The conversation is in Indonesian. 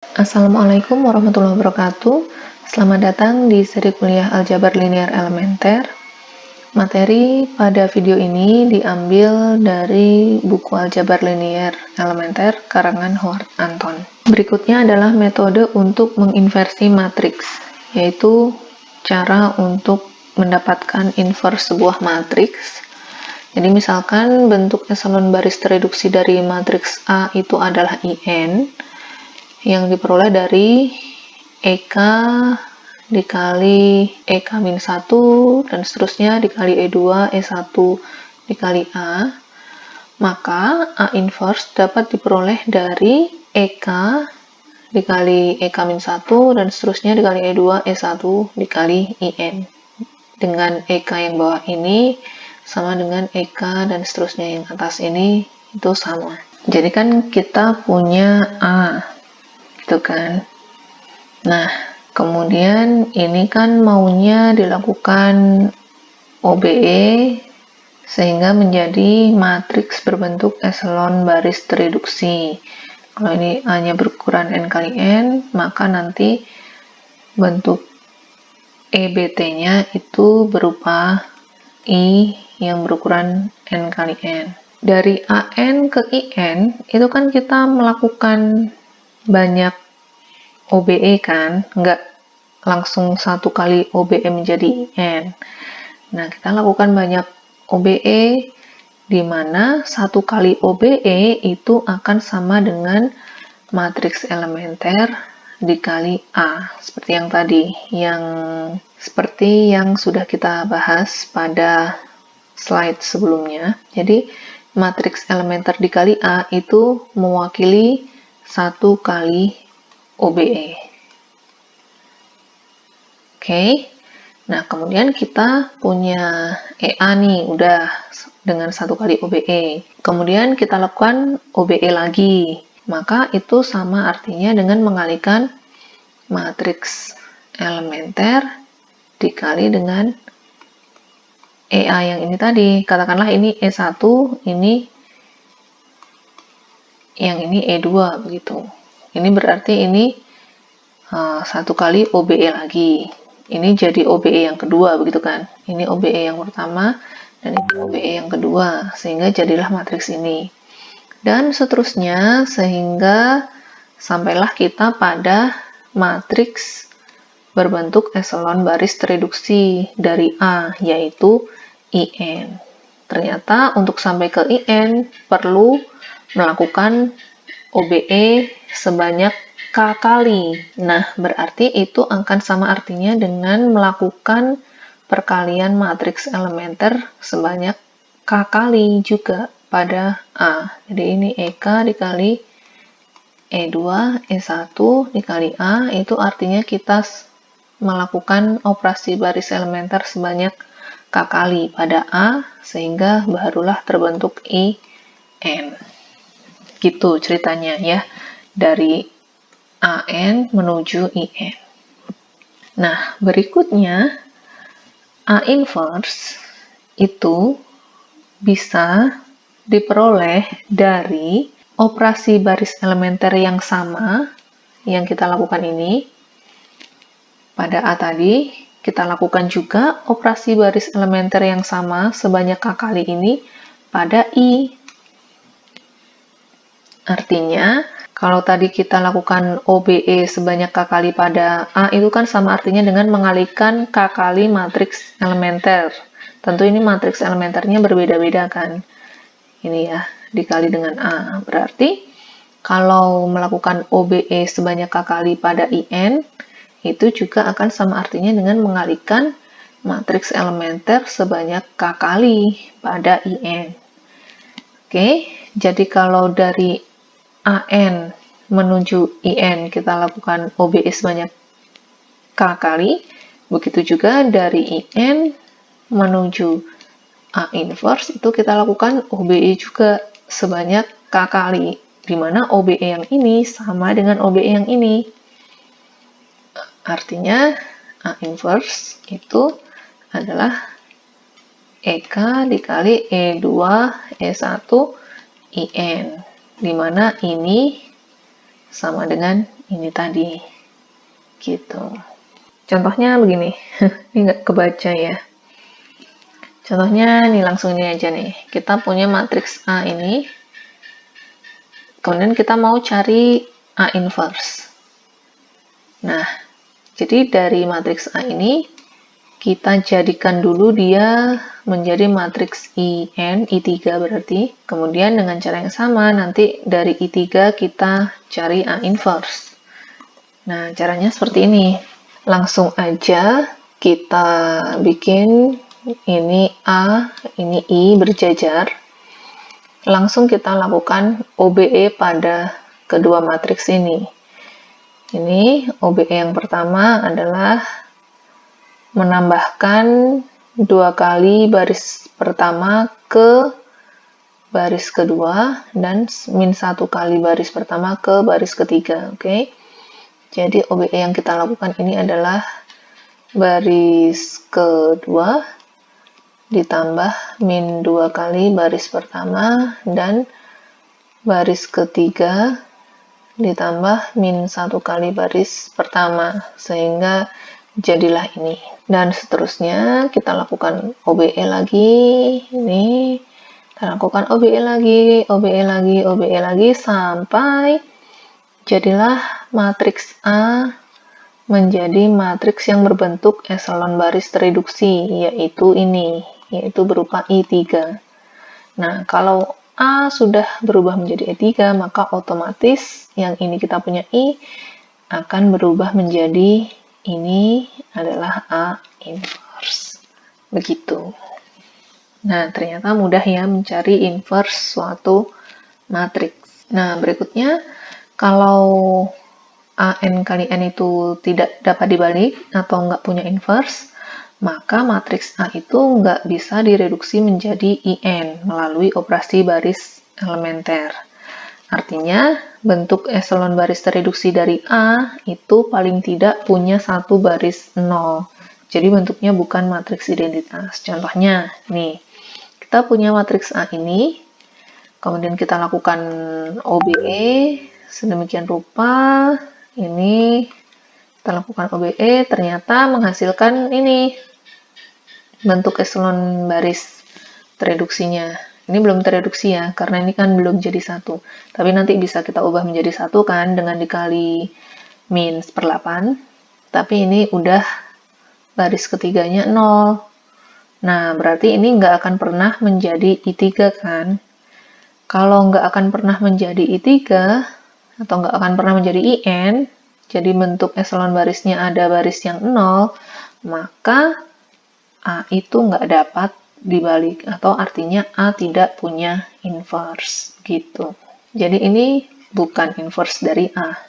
Assalamualaikum warahmatullahi wabarakatuh. Selamat datang di seri kuliah Aljabar Linear Elementer. Materi pada video ini diambil dari buku Aljabar Linear Elementer karangan Howard Anton. Berikutnya adalah metode untuk menginversi matriks, yaitu cara untuk mendapatkan inverse sebuah matriks. Jadi misalkan bentuk eselon baris tereduksi dari matriks A itu adalah IN, yang diperoleh dari EK dikali EK-1 dan seterusnya dikali E2, E1 dikali A, maka A inverse dapat diperoleh dari EK dikali EK-1 dan seterusnya dikali E2, E1 dikali IN. Dengan EK yang bawah ini sama dengan EK dan seterusnya yang atas ini itu sama. Jadi kan kita punya A, gitu kan. Nah, kemudian ini kan maunya dilakukan OBE sehingga menjadi matriks berbentuk eselon baris tereduksi. Kalau ini A-nya berukuran N kali N, maka nanti bentuk EBT-nya itu berupa I yang berukuran N kali N. Dari AN ke IN, itu kan kita melakukan banyak OBE kan, nggak langsung satu kali OBE menjadi IN. Nah, kita lakukan banyak OBE, di mana satu kali OBE itu akan sama dengan matriks elementer dikali A, seperti yang tadi, seperti yang sudah kita bahas pada slide sebelumnya. Jadi, matriks elementer dikali A itu mewakili satu kali OBE. Oke. Nah, kemudian kita punya EA nih, udah dengan satu kali OBE. Kemudian kita lakukan OBE lagi. Maka itu sama artinya dengan mengalikan matriks elementer dikali dengan EA yang ini tadi. Katakanlah ini E1, ini yang ini E2 begitu. Ini berarti ini satu kali OBE lagi. Ini jadi OBE yang kedua, begitu kan? Ini OBE yang pertama, dan ini OBE yang kedua, sehingga jadilah matriks ini. Dan seterusnya, sehingga sampailah kita pada matriks berbentuk eselon baris tereduksi dari A, yaitu IN. Ternyata untuk sampai ke IN, perlu melakukan OBE sebanyak K kali. Nah, berarti itu akan sama artinya dengan melakukan perkalian matriks elementer sebanyak K kali juga pada A. Jadi ini EK dikali E2, E1 dikali A, itu artinya kita melakukan operasi baris elementer sebanyak K kali pada A, sehingga barulah terbentuk IN. Gitu ceritanya ya, dari AN menuju IN. Nah, berikutnya A inverse itu bisa diperoleh dari operasi baris elementer yang sama yang kita lakukan ini. Pada A tadi, kita lakukan juga operasi baris elementer yang sama sebanyak K kali ini pada I. Artinya, kalau tadi kita lakukan OBE sebanyak K kali pada A, itu kan sama artinya dengan mengalikan K kali matriks elementer. Tentu ini matriks elementernya berbeda-beda kan. Ini ya, dikali dengan A. Berarti, kalau melakukan OBE sebanyak K kali pada IN, itu juga akan sama artinya dengan mengalikan matriks elementer sebanyak K kali pada IN. Oke, jadi kalau dari AN menuju IN kita lakukan OBE sebanyak K kali, begitu juga dari IN menuju A inverse itu kita lakukan OBE juga sebanyak K kali, di mana OBE yang ini sama dengan OBE yang ini. Artinya A inverse itu adalah EK dikali E2 E1 IN, di mana ini sama dengan ini tadi. Gitu. Contohnya begini. Ini nggak kebaca ya. Contohnya nih langsung ini aja nih. Kita punya matriks A ini. Kemudian kita mau cari A inverse. Nah, jadi dari matriks A ini kita jadikan dulu dia menjadi matriks IN, I3 berarti. Kemudian dengan cara yang sama nanti dari I3 kita cari A inverse. Nah, caranya seperti ini. Langsung aja kita bikin ini A, ini I berjajar. Langsung kita lakukan OBE pada kedua matriks ini. Ini OBE yang pertama adalah menambahkan 2 kali baris pertama ke baris kedua dan min 1 kali baris pertama ke baris ketiga. Oke. Jadi OBE yang kita lakukan ini adalah baris kedua ditambah min 2 kali baris pertama dan baris ketiga ditambah min 1 kali baris pertama, sehingga jadilah ini. Dan seterusnya kita lakukan OBE lagi, ini kita lakukan OBE lagi, OBE lagi, OBE lagi sampai jadilah matriks A menjadi matriks yang berbentuk eselon baris tereduksi, yaitu ini, yaitu berupa I3. Nah, kalau A sudah berubah menjadi E3, maka otomatis yang ini kita punya I akan berubah menjadi ini adalah A inverse. Begitu. Nah, ternyata mudah ya mencari inverse suatu matriks. Nah, berikutnya, kalau AN kali N itu tidak dapat dibalik atau nggak punya inverse, maka matriks A itu nggak bisa direduksi menjadi IN melalui operasi baris elementer. Artinya, bentuk eselon baris tereduksi dari A itu paling tidak punya satu baris 0. Jadi bentuknya bukan matriks identitas. Contohnya, nih, kita punya matriks A ini, kemudian kita lakukan OBE, sedemikian rupa, ini kita lakukan OBE, ternyata menghasilkan ini bentuk eselon baris tereduksinya. Ini belum tereduksi ya, karena ini kan belum jadi satu. Tapi nanti bisa kita ubah menjadi satu kan dengan dikali min 1/8. Tapi ini udah baris ketiganya 0. Nah, berarti ini nggak akan pernah menjadi I3 kan? Kalau nggak akan pernah menjadi I3, atau nggak akan pernah menjadi IN, jadi bentuk eselon barisnya ada baris yang 0, maka A itu nggak dapat dibalik, atau artinya A tidak punya inverse, gitu. Jadi ini bukan inverse dari A.